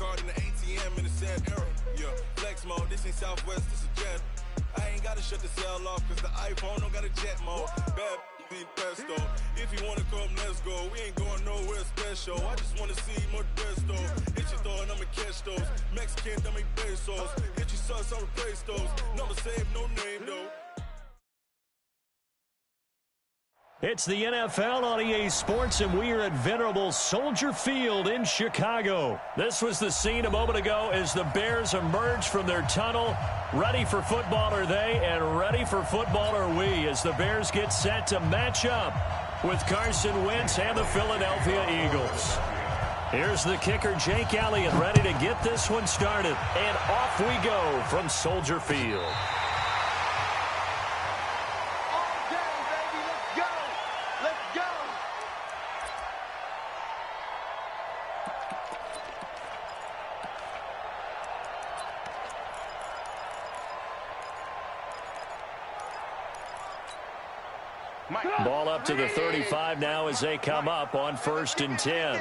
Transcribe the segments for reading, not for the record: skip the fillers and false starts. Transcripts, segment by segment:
card in the ATM in the sad era. Yeah, flex mode, this ain't Southwest, this is Jet. I ain't gotta shut the cell off, cause the iPhone don't got a jet mode. Bad ain't pesto. If you wanna come, let's go. We ain't going nowhere special. I just wanna see more pesto. Hit your throw and I'ma catch those. Mexican, dumb make pesos. Hit your sauce, I'll replace those. Number save, no name though. It's the NFL on EA Sports, and we are at venerable Soldier Field in Chicago. This was the scene a moment ago as the Bears emerged from their tunnel. Ready for football are they, and ready for football are we, as the Bears get set to match up with Carson Wentz and the Philadelphia Eagles. Here's the kicker, Jake Elliott, ready to get this one started. And off we go from Soldier Field. Ball up to the 35 now as they come up on 1st and 10.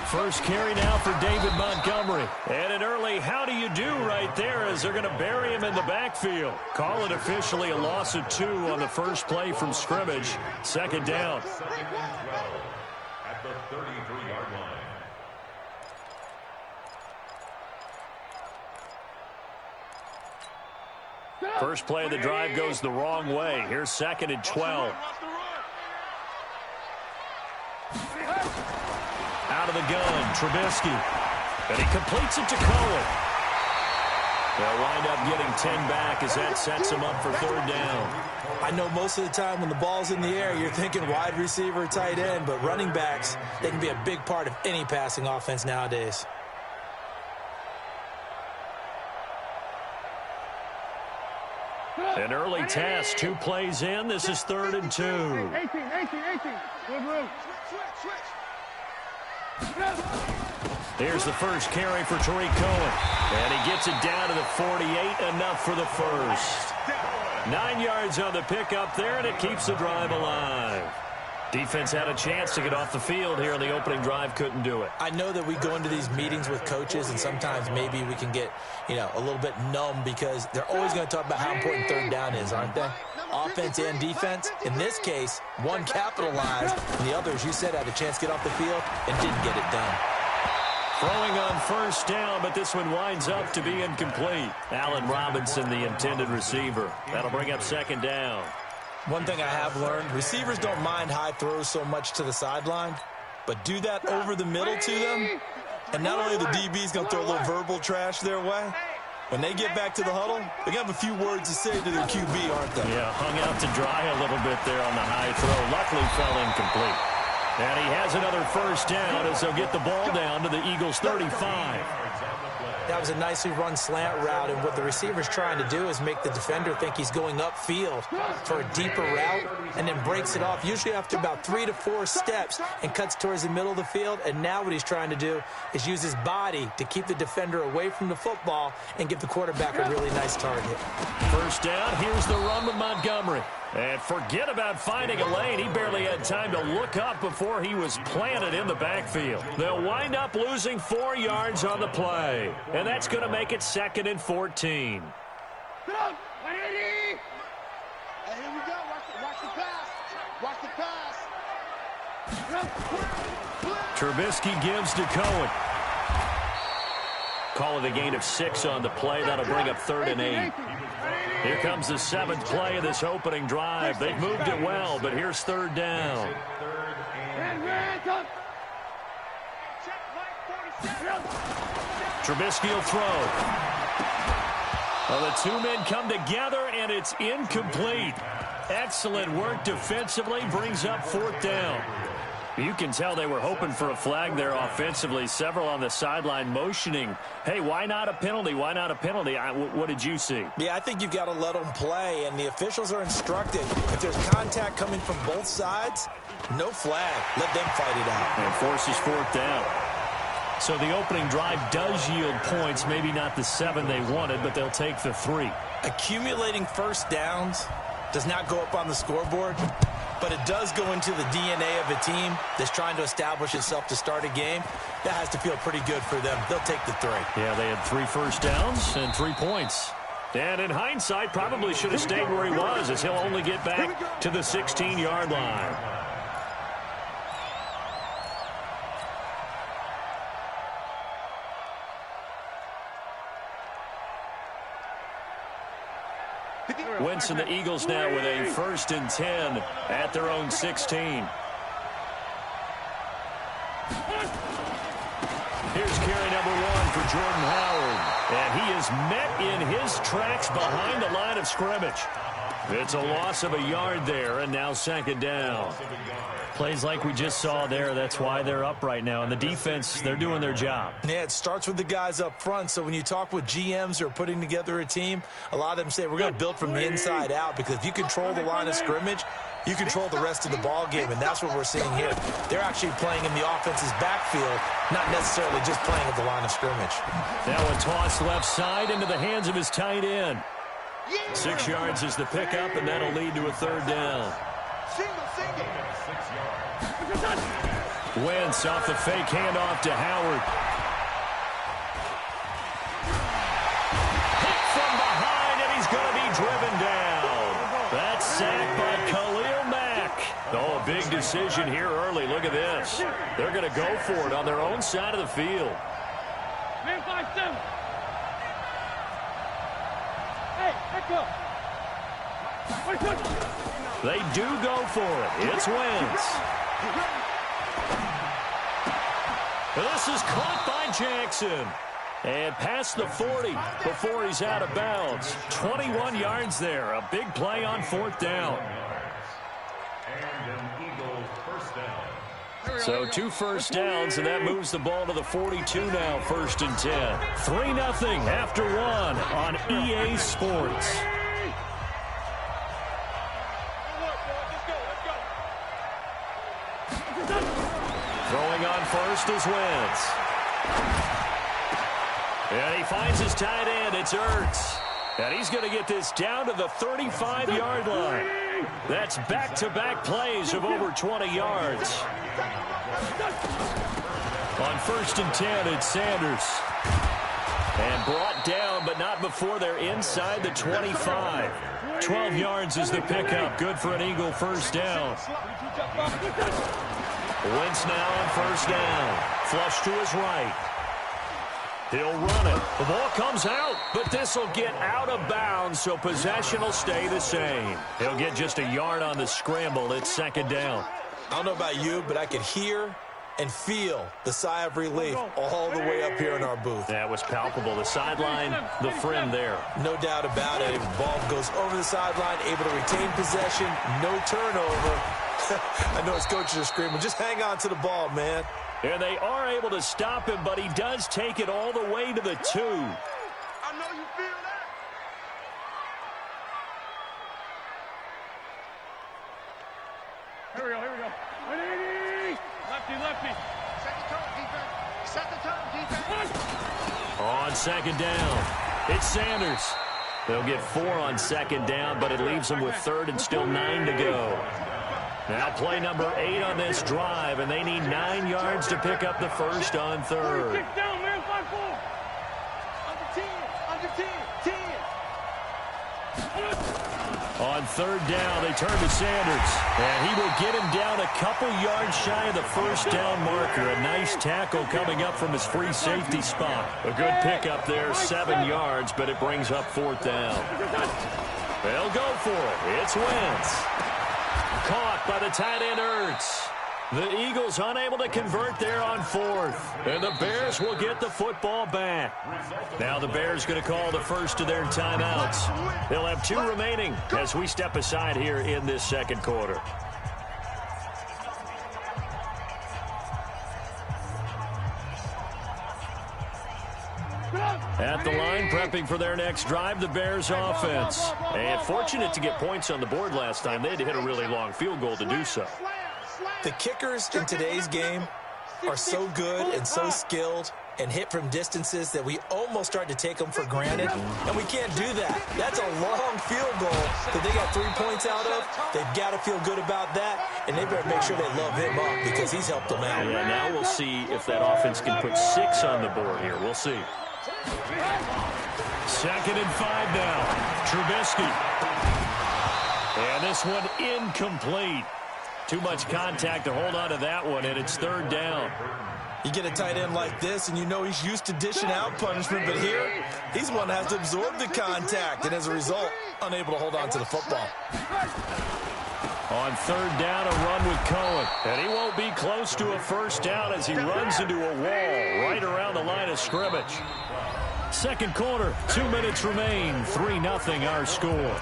First carry now for David Montgomery. And an early how do you do right there as they're going to bury him in the backfield. Call it officially a loss of 2 on the first play from scrimmage. 2nd down. At the 33-yard line. First play of the drive goes the wrong way. Here's 2nd and 12. Out of the gun, Trubisky. And he completes it to Cohen. They'll wind up getting 10 back as that sets him up for 3rd down. I know most of the time when the ball's in the air, you're thinking wide receiver, tight end, but running backs, they can be a big part of any passing offense nowadays. An early test, 2 plays in. This is 3rd and 2. 18. Good move. Here's the first carry for Tariq Cohen. And he gets it down to the 48, enough for the first. 9 yards on the pickup there, and it keeps the drive alive. Defense had a chance to get off the field here in the opening drive, couldn't do it. I know that we go into these meetings with coaches, and sometimes maybe we can get, a little bit numb because they're always going to talk about how important 3rd down is, aren't they? Offense and defense. In this case, one capitalized, and the other, as you said, had a chance to get off the field and didn't get it done. Throwing on 1st down, but this one winds up to be incomplete. Allen Robinson, the intended receiver. That'll bring up 2nd down. One thing I have learned, receivers don't mind high throws so much to the sideline, but do that over the middle to them, and not only the DB's going to throw a little verbal trash their way, when they get back to the huddle, they're going to have a few words to say to their QB, aren't they? Yeah, hung out to dry a little bit there on the high throw. Luckily fell incomplete. And he has another 1st down as they'll get the ball down to the Eagles' 35. That was a nicely run slant route, and what the receiver's trying to do is make the defender think he's going upfield for a deeper route and then breaks it off, usually after about 3 to 4 steps, and cuts towards the middle of the field. And now what he's trying to do is use his body to keep the defender away from the football and give the quarterback a really nice target. 1st down, here's the run with Montgomery. And forget about finding a lane. He barely had time to look up before he was planted in the backfield. They'll wind up losing 4 yards on the play. And that's going to make it 2nd and 14. Hey, here we go. Watch the pass. Watch the pass. Trubisky gives to Cohen. Call it a gain of 6 on the play. That'll bring up 3rd and 8. Here comes the 7th play of this opening drive. They've moved it well, but here's 3rd down. Trubisky will throw. Well, the 2 men come together, and it's incomplete. Excellent work defensively, brings up 4th down. You can tell they were hoping for a flag there offensively. Several on the sideline motioning, hey, why not a penalty? Why not a penalty? What did you see? Yeah, I think you've got to let them play, and the officials are instructed. If there's contact coming from both sides, no flag. Let them fight it out. And forces 4th down. So the opening drive does yield points, maybe not the 7 they wanted, but they'll take the 3. Accumulating 1st downs does not go up on the scoreboard, but but it does go into the DNA of a team that's trying to establish itself to start a game. That has to feel pretty good for them. They'll take the 3. Yeah, they had 3 first downs and 3 points. And in hindsight, probably should have stayed where he was, as he'll only get back to the 16-yard line. Wentz and the Eagles now with a 1st and 10 at their own 16. Here's carry number 1 for Jordan Howard. And he is met in his tracks behind the line of scrimmage. It's a loss of a yard there, and now 2nd down. Plays like we just saw there, that's why they're up right now. And the defense, they're doing their job. Yeah, it starts with the guys up front. So when you talk with GMs who are putting together a team, a lot of them say we're going to build from the inside out, because if you control the line of scrimmage, you control the rest of the ball game, and that's what we're seeing here. They're actually playing in the offense's backfield, not necessarily just playing at the line of scrimmage. That one tossed left side into the hands of his tight end. 6 yards is the pickup, and that'll lead to a 3rd down. Wentz off the fake handoff to Howard. Hit from behind, and he's going to be driven down. That's sacked by Khalil Mack. Oh, a big decision here early. Look at this. They're going to go for it on their own side of the field. Man, 5-7. Hey, back up. They do go for it. It's Wentz. This is caught by Jackson. And past the 40 before he's out of bounds. 21 yards there. A big play on 4th down. So 2 first downs, and that moves the ball to the 42 now, 1st and 10. 3-0 after 1 on EA Sports. Throwing on first is Wentz. And he finds his tight end. It's Ertz. And he's going to get this down to the 35-yard line. That's back-to-back plays of over 20 yards. On 1st and 10, it's Sanders. And brought down, but not before they're inside the 25. 12 yards is the pickup. Good for an Eagle 1st down. Wentz now on 1st down. Flush to his right. He'll run it. The ball comes out, but this will get out of bounds, so possession will stay the same. He'll get just a yard on the scramble. It's 2nd down. I don't know about you, but I could hear and feel the sigh of relief all the way up here in our booth. That was palpable. The sideline, the friend there. No doubt about it. The ball goes over the sideline, able to retain possession, no turnover. I know his coaches are screaming, just hang on to the ball, man. And they are able to stop him, but he does take it all the way to the 2. I know you feel that. Here we go, here we go. Lefty, lefty. Set the tone, defense. Set the tone, defense. On 2nd down, it's Sanders. They'll get 4 on 2nd down, but it leaves them with 3rd and still 9 to go. Now play number 8 on this drive, and they need 9 yards to pick up the 1st on 3rd. Kick down, man, 5-4. Under 10, 10. On 3rd down, they turn to Sanders, and he will get him down a couple yards shy of the 1st down marker. A nice tackle coming up from his free safety spot. A good pickup there, 7 yards, but it brings up 4th down. They'll go for it. It's Wentz. Caught by the tight end Ertz. The Eagles unable to convert there on 4th. And the Bears will get the football back. Now the Bears going to call the first of their timeouts. They'll have 2 remaining as we step aside here in this 2nd quarter. At the line, prepping for their next drive, the Bears offense. And fortunate to get points on the board last time. They had to hit a really long field goal to do so. The kickers in today's game are so good and so skilled, and hit from distances that we almost start to take them for granted, and we can't do that. That's a long field goal that they got 3 points out of. They've got to feel good about that, and they better make sure they love him up because he's helped them out. Yeah, now we'll see if that offense can put 6 on the board here. We'll see. 2nd and 5 now. Trubisky. And this one incomplete. Too much contact to hold on to that one, and it's 3rd down. You get a tight end like this, and you know he's used to dishing out punishment, but here, he's one that has to absorb the contact, and as a result, unable to hold on to the football. On 3rd down, a run with Cohen. And he won't be close to a 1st down as he runs into a wall right around the line of scrimmage. 2nd quarter, 2 minutes remain, 3-0 our score.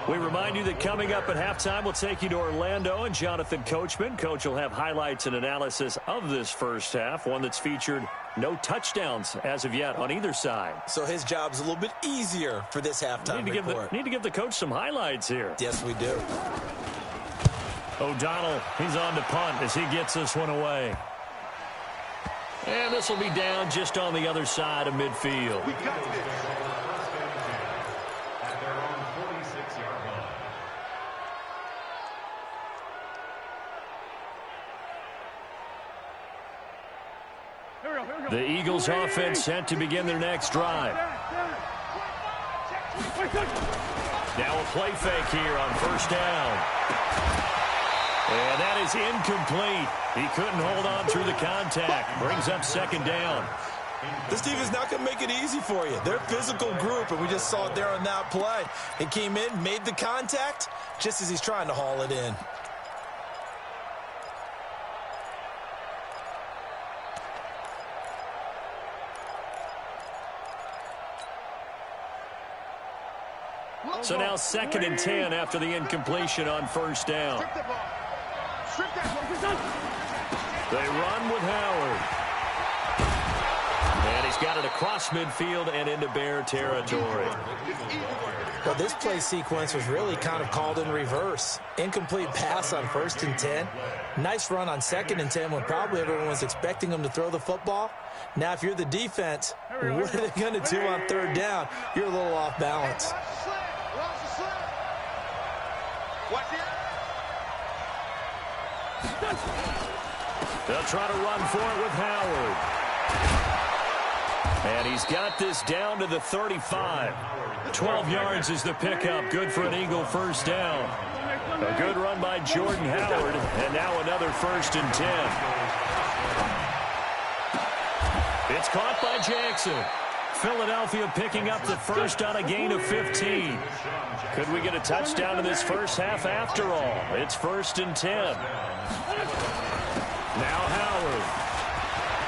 We remind you that coming up at halftime, we'll take you to Orlando and Jonathan Coachman. Coach will have highlights and analysis of this first half, one that's featured no touchdowns as of yet on either side. So his job's a little bit easier for this halftime report. Need to give the coach some highlights here. Yes, we do. O'Donnell, he's on to punt as he gets this one away. And this will be down just on the other side of midfield. We got this. The Eagles offense set to begin their next drive. Now a play fake here on 1st down. And that is incomplete. He couldn't hold on through the contact. Brings up 2nd down. This team is not going to make it easy for you. They're a physical group, and we just saw it there on that play. He came in, made the contact, just as he's trying to haul it in. So now 2nd and 10 after the incompletion on 1st down. They run with Howard. And he's got it across midfield and into Bear territory. Well, this play sequence was really kind of called in reverse. Incomplete pass on 1st and 10. Nice run on 2nd and 10 when probably everyone was expecting him to throw the football. Now, if you're the defense, what are they going to do on 3rd down? You're a little off balance. They'll try to run for it with Howard. And he's got this down to the 35. 12 yards is the pickup. Good for an Eagle 1st down. A good run by Jordan Howard. And now another 1st and 10. It's caught by Jackson. Philadelphia picking up the 1st on a gain of 15. Could we get a touchdown in this first half after all? It's 1st and 10. Now Howard.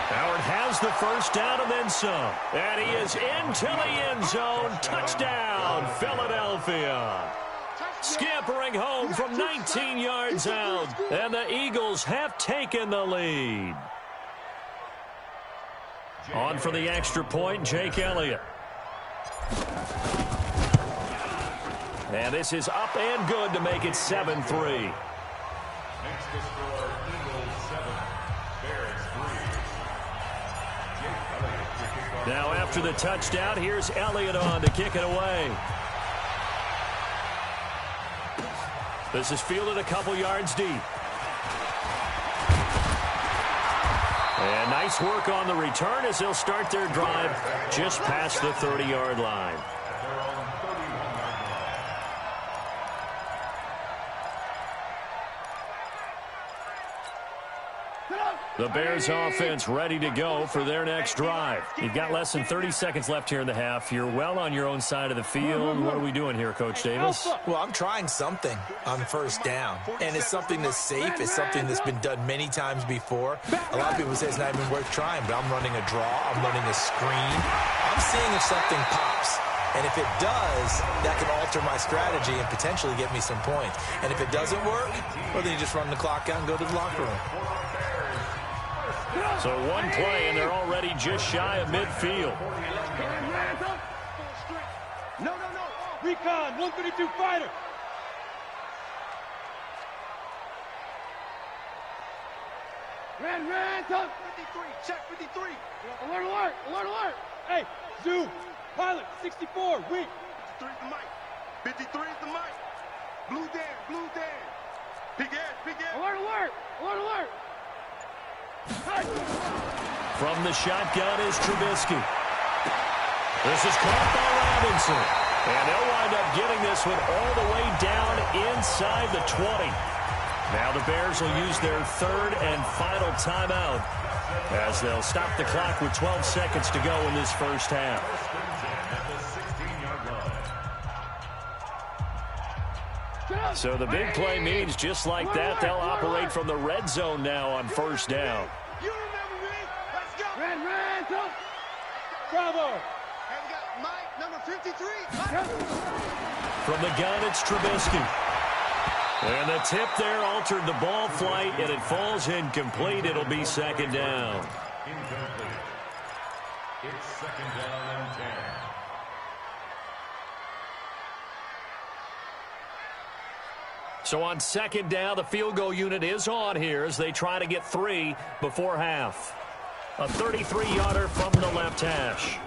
Howard has the 1st down and then some. And he is into the end zone. Touchdown, Philadelphia. Scampering home from 19 yards out. And the Eagles have taken the lead. On for the extra point, Jake Elliott. And this is up and good to make it 7-3. Next to score, Eagles 7, Bears 3. Now after the touchdown, here's Elliott on to kick it away. This is fielded a couple yards deep. And nice work on the return as they'll start their drive just past the 30-yard line. The Bears offense ready to go for their next drive. You've got less than 30 seconds left here in the half. You're well on your own side of the field. What are we doing here, Coach Davis? Well, I'm trying something on 1st down, and it's something that's safe. It's something that's been done many times before. A lot of people say it's not even worth trying, but I'm running a draw. I'm running a screen. I'm seeing if something pops. And if it does, that can alter my strategy and potentially get me some points. And if it doesn't work, well, then you just run the clock out and go to the locker room. So one play, and they're already just shy of midfield. Recon, 132 fighter. Ran, top. 53, check 53. Alert, alert, alert, alert. Hey, zoom. Pilot, 64, weak. 53 is the mic. 53 is the mic. Blue Dan. Big edge. Alert, alert, alert, alert. Hey. From the shotgun is Trubisky. This is caught by Robinson. And they'll wind up getting this one all the way down inside the 20. Now the Bears will use their third and final timeout as they'll stop the clock with 12 seconds to go in this first half. So the big play means just like that, they'll operate from the red zone now on first down. You remember me? Let's go. Ran, top. Bravo. And we got Mike, number 53. From the gun, it's Trubisky. And the tip there altered the ball flight, and it falls incomplete. It'll be second down. Incomplete. It's second down and 10. So on second down, the field goal unit is on here as they try to get 3 before half. A 33-yarder from the left hash.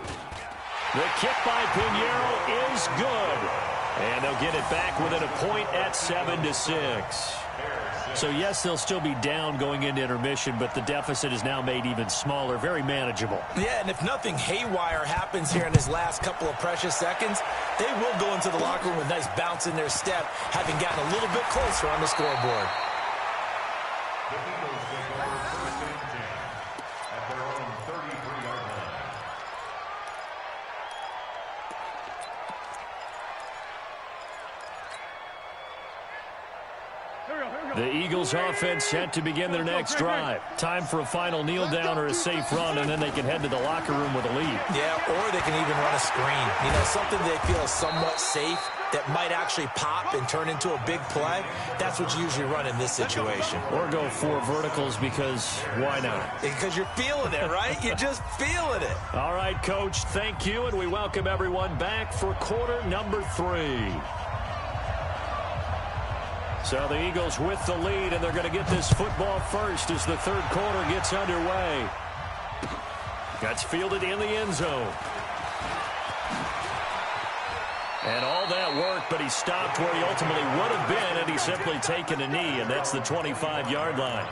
The kick by Pinheiro is good. And they'll get it back within a point at 7-6. So, yes, they'll still be down going into intermission, but the deficit is now made even smaller, very manageable. Yeah, and if nothing haywire happens here in his last couple of precious seconds, they will go into the locker room with a nice bounce in their step, having gotten a little bit closer on the scoreboard. The Eagles take over first and 10 at their own 33-yard line. The Eagles offense set to begin their next drive. Time for a final kneel down or a safe run, and then they can head to the locker room with a lead. Yeah, or they can even run a screen. You know, something they feel is somewhat safe that might actually pop and turn into a big play. That's what you usually run in this situation. Or go 4 verticals because why not? Because you're feeling it, right? You're just feeling it. All right, Coach, thank you, and we welcome everyone back for quarter number 3. So the Eagles with the lead, and they're going to get this football first as the third quarter gets underway. That's fielded in the end zone. And all that work, but he stopped where he ultimately would have been, and he's simply taken a knee, and that's the 25-yard line.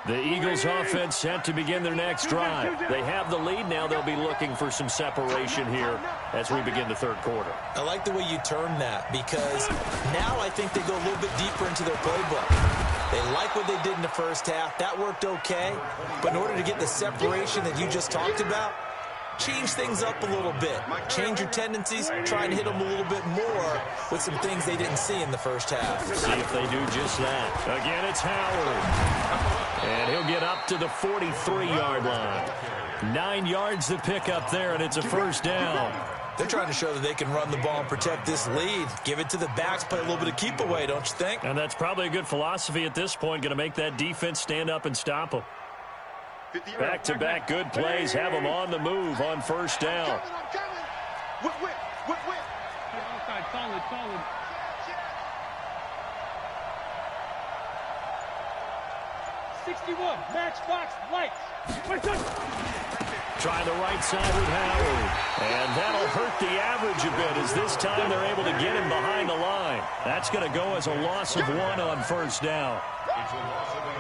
The Eagles offense set to begin their next drive. They have the lead now. They'll be looking for some separation here as we begin the third quarter. I like the way you term that because now I think they go a little bit deeper into their playbook. They like what they did in the first half. That worked okay. But in order to get the separation that you just talked about, change things up a little bit. Change your tendencies. Try and hit them a little bit more with some things they didn't see in the first half. See if they do just that. Again, it's Howard. And he'll get up to the 43-yard line. 9 yards to pick up there, and it's a first down. They're trying to show that they can run the ball and protect this lead. Give it to the backs, play a little bit of keep away, don't you think? And that's probably a good philosophy at this point, going to make that defense stand up and stop them. Back-to-back good plays have them on the move on first down. Solid. Matchbox lights. Trying the right side with Howard. And that'll hurt the average a bit as this time they're able to get him behind the line. That's going to go as a loss of 1 on first down. It's a loss of 1.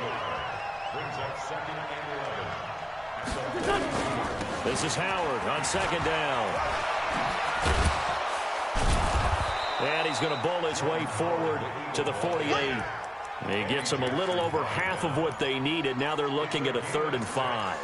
Brings up second and 11. This is Howard on second down. And he's going to bowl his way forward to the 48. He gets them a little over half of what they needed. Now they're looking at a 3rd and 5.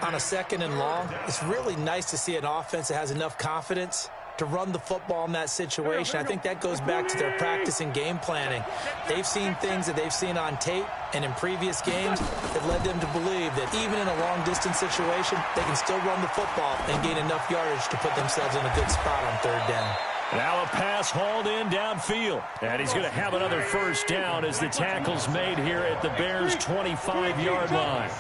On a 2nd and long, it's really nice to see an offense that has enough confidence to run the football in that situation. I think that goes back to their practice and game planning. They've seen things that they've seen on tape and in previous games that led them to believe that even in a long-distance situation, they can still run the football and gain enough yardage to put themselves in a good spot on 3rd down. Now a pass hauled in downfield. And he's going to have another first down as the tackle's made here at the Bears' 25-yard line.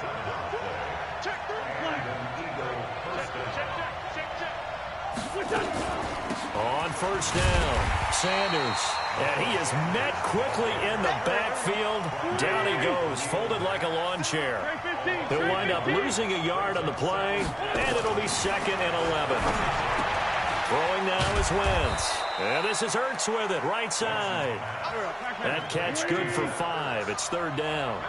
On first down, Sanders. And he is met quickly in the backfield. Down he goes, folded like a lawn chair. He'll wind up losing a yard on the play, and it'll be 2nd and 11. Throwing now is Wentz. And this is Ertz with it, right side. That catch good for 5. It's 3rd down.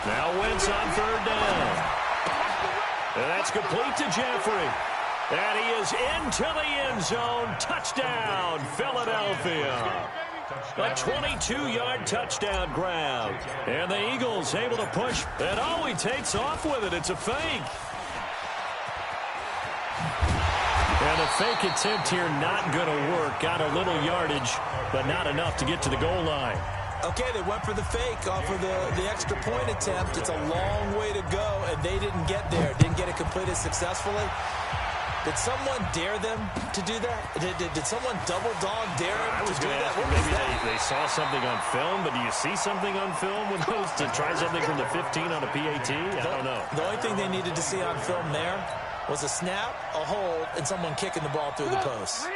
Now Wentz on 3rd down. And that's complete to Jeffrey. And he is into the end zone. Touchdown, Philadelphia. A 22-yard touchdown grab. And the Eagles able to push. And oh, he takes off with it. It's a fake. And a fake attempt here not going to work. Got a little yardage, but not enough to get to the goal line. Okay, they went for the fake off of the extra point attempt. It's a long way to go, and they didn't get there. Didn't get it completed successfully. Did someone dare them to do that? Did someone double dog dare them to do that? Maybe they saw something on film, but do you see something on film with those to try something from the 15 on a PAT? I don't know. The only thing they needed to see on film there was a snap, a hold, and someone kicking the ball through the post.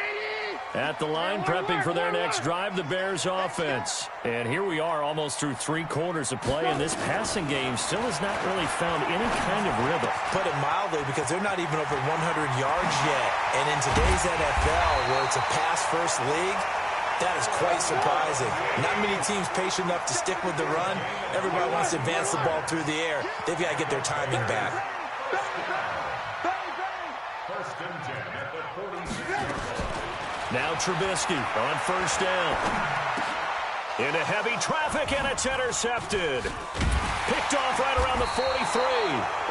At the line, prepping for their next drive, the Bears offense. And here we are almost through 3 quarters of play, and this passing game still has not really found any kind of rhythm. Put it mildly, because they're not even over 100 yards yet. And in today's NFL, where it's a pass-first league, that is quite surprising. Not many teams patient enough to stick with the run. Everybody wants to advance the ball through the air. They've got to get their timing back. Now Trubisky on 1st down. Into heavy traffic, and it's intercepted. Picked off right around the 43.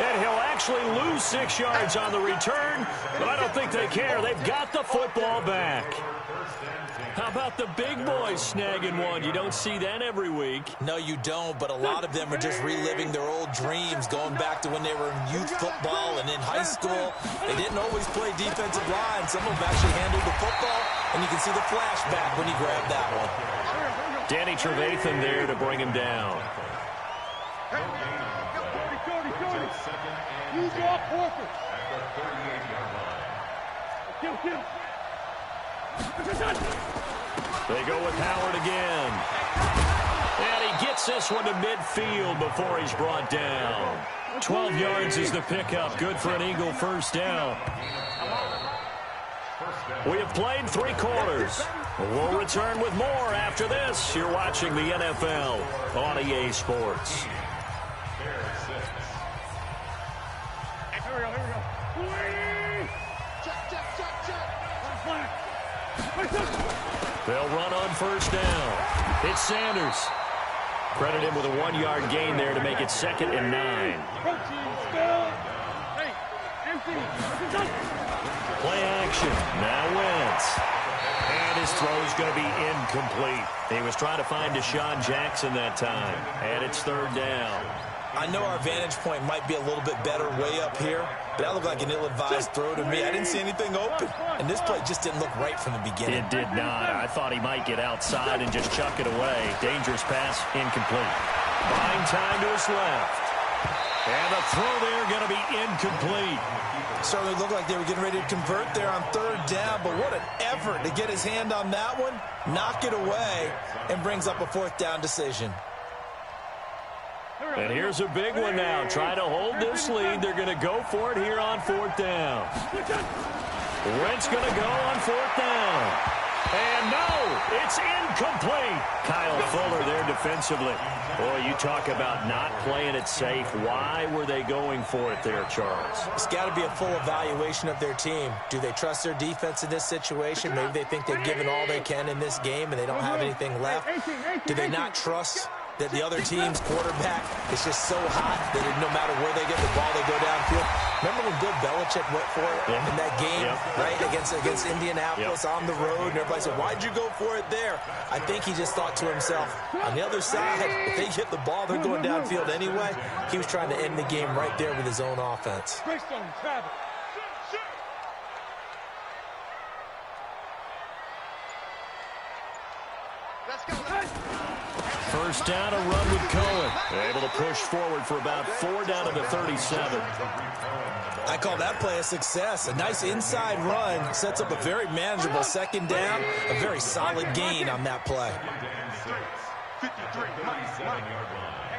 And he'll actually lose 6 yards on the return, but I don't think they care. They've got the football back. How about the big boys snagging one? You don't see that every week. No, you don't, but a lot of them are just reliving their old dreams, going back to when they were in youth football and in high school. They didn't always play defensive line. Some of them actually handled the football, and you can see the flashback when he grabbed that one. Danny Trevathan there to bring him down. Use your Horford. They go with Howard again. And he gets this one to midfield before he's brought down. 12 yards is the pickup. Good for an Eagle first down. We have played 3 quarters. We'll return with more after this. You're watching the NFL on EA Sports. They'll run on 1st down. It's Sanders. Credit him with a 1-yard gain there to make it 2nd and 9. Play action. Now Wentz. And his throw's going to be incomplete. He was trying to find Deshaun Jackson that time. And it's 3rd down. I know our vantage point might be a little bit better way up here, but that looked like an ill-advised throw to me. I didn't see anything open, and this play just didn't look right from the beginning. It did not. I thought he might get outside and just chuck it away. Dangerous pass, incomplete. Buying time to his left. And the throw there going to be incomplete. Certainly looked like they were getting ready to convert there on 3rd down, but what an effort to get his hand on that one, knock it away, and brings up a 4th down decision. And here's a big one now. Try to hold this lead. They're going to go for it here on 4th down. Wentz going to go on 4th down. And no, it's incomplete. Kyle Fuller there defensively. Boy, you talk about not playing it safe. Why were they going for it there, Charles? It's got to be a full evaluation of their team. Do they trust their defense in this situation? Maybe they think they've given all they can in this game and they don't have anything left. Do they not trust that the other team's quarterback is just so hot that no matter where they get the ball, they go downfield. Remember when Bill Belichick went for it in that game, right, against Indianapolis on the road, and everybody said, why'd you go for it there? I think he just thought to himself, on the other side, if they get the ball, they're going downfield anyway. He was trying to end the game right there with his own offense. First down, a run with Cohen. Able to push forward for about 4 down to the 37. I call that play a success. A nice inside run sets up a very manageable second down, a very solid gain on that play. 53.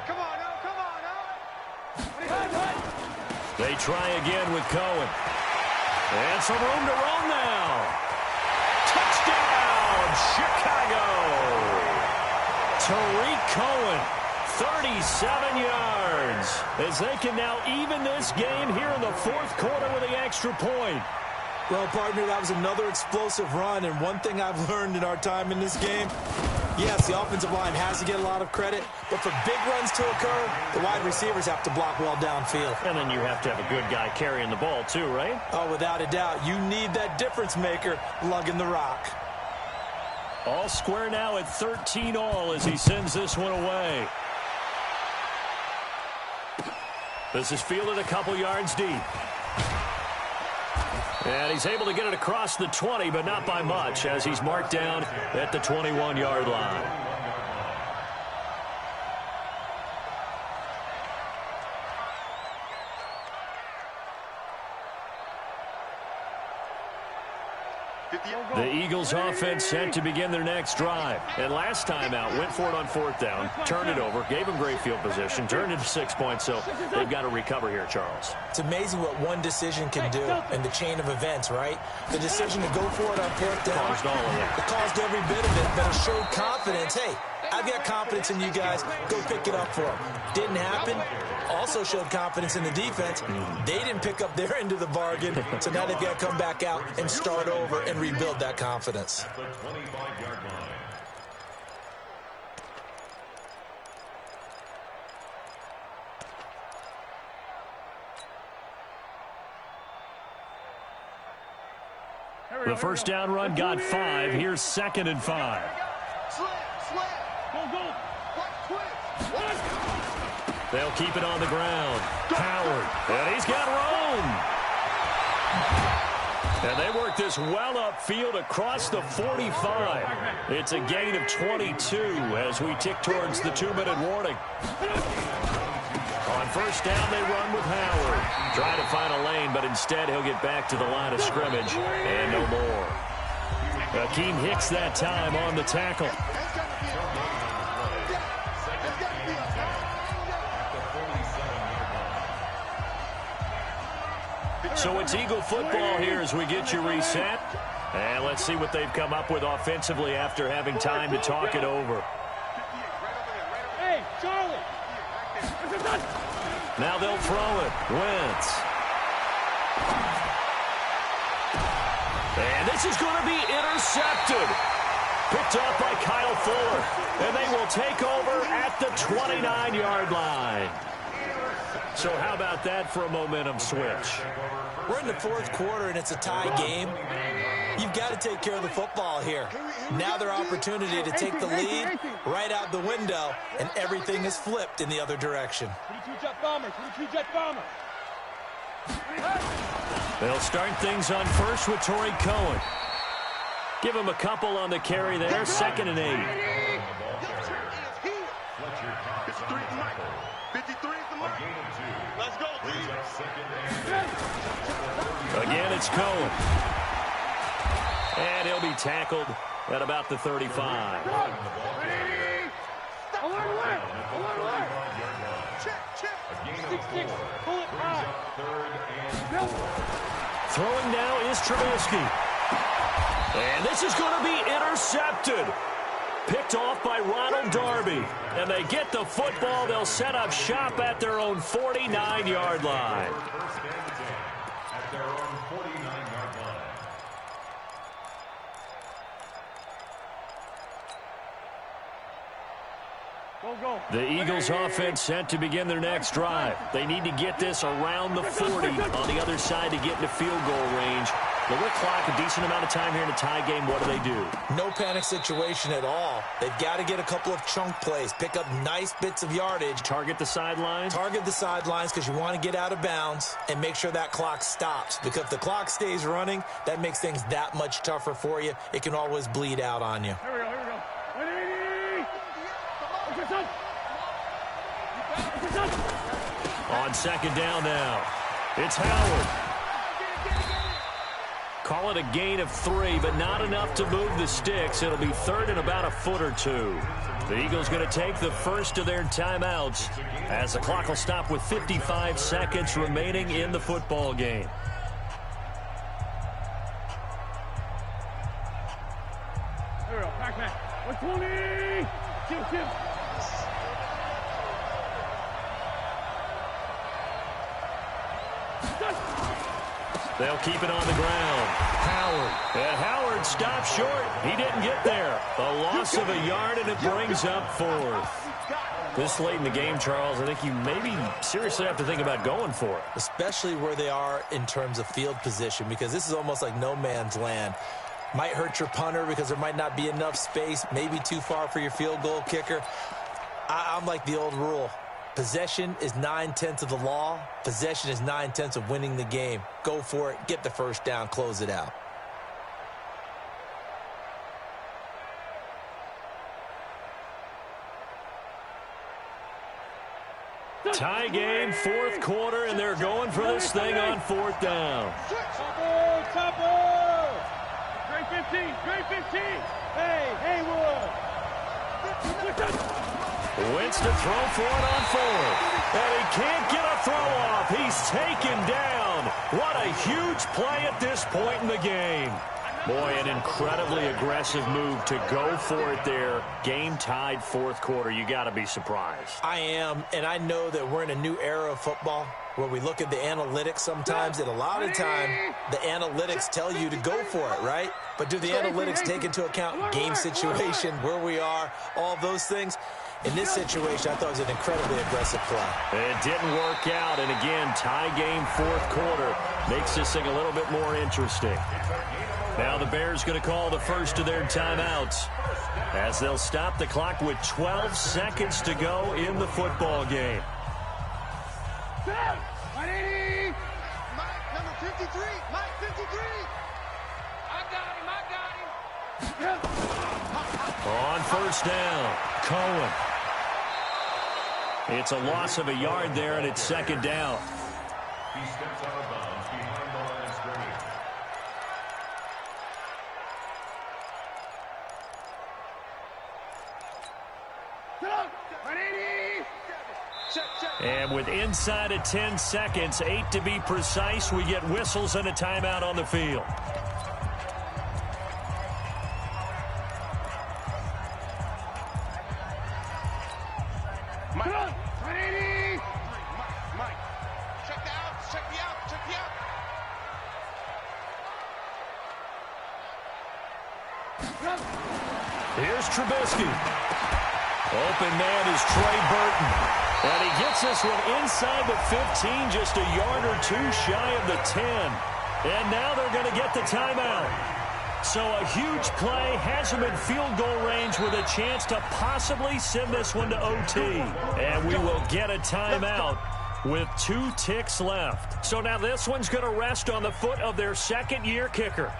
Come on now. They try again with Cohen. And some room to roam now. Touchdown, Chicago! Tariq Cohen, 37 yards, as they can now even this game here in the fourth quarter with the extra point. Well, partner, that was another explosive run, and one thing I've learned in our time in this game, yes, the offensive line has to get a lot of credit, but for big runs to occur, the wide receivers have to block well downfield. And then you have to have a good guy carrying the ball too, right? Oh, without a doubt. You need that difference maker lugging the rock. All square now at 13 all as he sends this one away. This is fielded a couple yards deep. And he's able to get it across the 20, but not by much, as he's marked down at the 21-yard line. The Eagles offense set to begin their next drive. And last time out, went for it on fourth down, turned it over, gave them great field position, turned it to 6 points, so they've got to recover here, Charles. It's amazing what one decision can do in the chain of events, right? The decision to go for it on fourth down. Caused all of it. It caused every bit of it, but it showed confidence. Hey, I've got confidence in you guys. Go pick it up for them. Didn't happen. Also showed confidence in the defense. They didn't pick up their end of the bargain, so now they've got to come back out and start over and rebuild that confidence. The 25-yard line. The first down run got 5. Here's 2nd and 5. They'll keep it on the ground. Howard, and he's got room. And they work this well upfield across the 45. It's a gain of 22 as we tick towards the 2-minute warning. On first down, they run with Howard. Trying to find a lane, but instead he'll get back to the line of scrimmage and no more. Akeem Hicks that time on the tackle. So it's Eagle football here as we get you reset. And let's see what they've come up with offensively after having time to talk it over. Hey, Charlie. Now they'll throw it. Wentz. And this is going to be intercepted. Picked off by Kyle Fuller. And they will take over at the 29-yard line. So how about that for a momentum switch? We're in the fourth quarter, and it's a tie game. You've got to take care of the football here. Now their opportunity to take the lead right out the window, and everything is flipped in the other direction. 22 jet bomber, 22 jet bomber. They'll start things on first with Tariq Cohen. Give him a couple on the carry there, 2nd and 8. Let's go, Again, it's Cohen. And he'll be tackled at about the 35. Alert, alert! Alert, alert! Check! 6-6, pull it high. Throwing now is Trubisky. And this is going to be intercepted. Picked off by Ronald Darby. And they get the football. They'll set up shop at their own 49-yard line. At their own 49-yard line. Go, The Eagles offense set to begin their next drive. They need to get this around the 40 on the other side to get into field goal range. But with clock, a decent amount of time here in a tie game, what do? No panic situation at all. They've got to get a couple of chunk plays, pick up nice bits of yardage. Target the sidelines? Target the sidelines because you want to get out of bounds and make sure that clock stops. Because if the clock stays running, that makes things that much tougher for you. It can always bleed out on you. Here we go. 180! On second down now, it's Howard. Call it a gain of 3, but not enough to move the sticks. It'll be third and about a foot or two. The Eagles going to take the first of their timeouts as the clock will stop with 55 seconds remaining in the football game. Here we go. Pac-Man. 120! Kim. They'll keep it on the ground. And Howard stopped short. He didn't get there. A loss of a yard, and it brings up fourth. This late in the game, Charles, I think you maybe seriously have to think about going for it. Especially where they are in terms of field position, because this is almost like no man's land. Might hurt your punter because there might not be enough space, maybe too far for your field goal kicker. I'm like the old rule. Possession is 9/10 of the law. Possession is 9/10 of winning the game. Go for it. Get the first down. Close it out. Tie game, fourth quarter, and they're going for this thing on fourth down. Chopper! Great 15! Hey, Haywood! Wentz to throw for it on fourth. And he can't get a throw off. He's taken down. What a huge play at this point in the game. Boy, an incredibly aggressive move to go for it there. Game tied fourth quarter. You got to be surprised. I am, and I know that we're in a new era of football where we look at the analytics sometimes, and a lot of time the analytics tell you to go for it, right? But do the analytics take into account game situation, where we are, all those things? In this situation, I thought it was an incredibly aggressive play. It didn't work out, and again, tie game fourth quarter makes this thing a little bit more interesting. Now the Bears going to call the first of their timeouts as they'll stop the clock with 12 seconds to go in the football game. 180! Mike, number 53! Mike, 53! I got him! On first down, Cohen. It's a loss of a yard there, and it's second down. He steps out of bounds behind the line of scrimmage. And with inside of 10 seconds, 8 to be precise, we get whistles and a timeout on the field. Here's Trubisky. Open man is Trey Burton. And he gets this one inside the 15, just a yard or two shy of the 10. And now they're going to get the timeout. So a huge play has him in field goal range with a chance to possibly send this one to OT. And we will get a timeout with 2 ticks left. So now this one's going to rest on the foot of their second-year kicker.